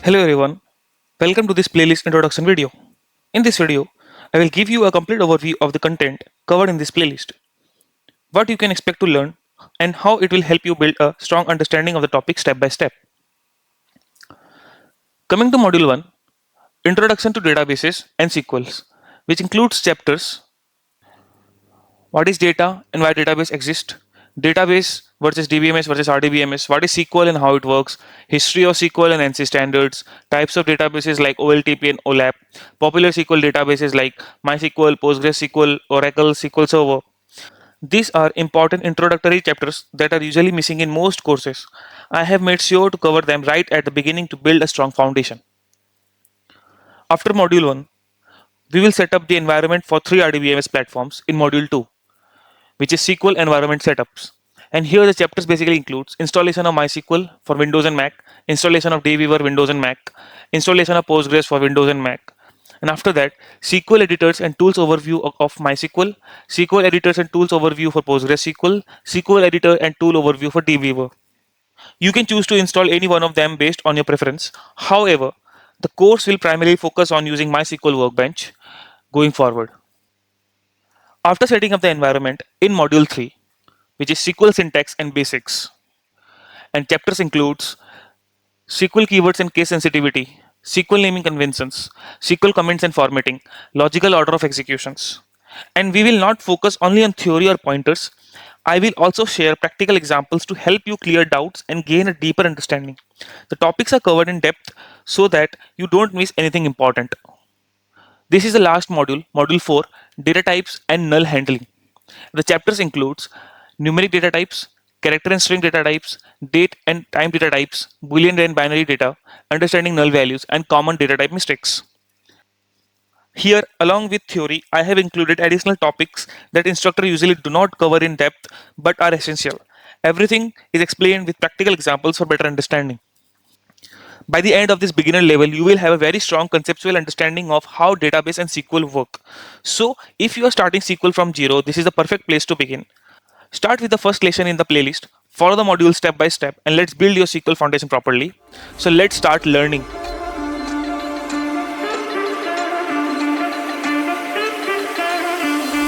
Hello everyone, welcome to this playlist introduction video. In this video, I will give you a complete overview of the content covered in this playlist, what you can expect to learn, and how it will help you build a strong understanding of the topic step by step. Coming to Module 1, Introduction to Databases and SQLs, which includes chapters: what is data and why database exists, database versus DBMS versus RDBMS, what is SQL and how it works, history of SQL and ANSI standards, types of databases like OLTP and OLAP, popular SQL databases like MySQL, PostgreSQL, Oracle, SQL Server. These are important introductory chapters that are usually missing in most courses. I have made sure to cover them right at the beginning to build a strong foundation. After Module 1, we will set up the environment for three RDBMS platforms in Module 2, which is SQL environment setups. And here the chapters basically includes installation of MySQL for Windows and Mac, installation of dbeaver Windows and Mac, installation of Postgres for Windows and Mac. And after that, SQL editors and tools overview of MySQL, SQL editors and tools overview for PostgreSQL, SQL editor and tool overview for dbeaver. You can choose to install any one of them based on your preference. However, the course will primarily focus on using MySQL Workbench going forward. After setting up the environment in Module 3, which is SQL syntax and basics, and chapters includes SQL keywords and case sensitivity, SQL naming conventions, SQL comments and formatting, logical order of executions. And we will not focus only on theory or pointers. I will also share practical examples to help you clear doubts and gain a deeper understanding. The topics are covered in depth so that you don't miss anything important. This is the last module, Module 4, Data Types and Null Handling. The chapters includes numeric data types, character and string data types, date and time data types, boolean and binary data, understanding null values, and common data type mistakes. Here, along with theory, I have included additional topics that instructors usually do not cover in depth but are essential. Everything is explained with practical examples for better understanding. By the end of this beginner level, you will have a very strong conceptual understanding of how database and SQL work. So, if you are starting SQL from zero, this is the perfect place to begin. Start with the first lesson in the playlist, follow the module step by step, and let's build your SQL foundation properly. So, let's start learning.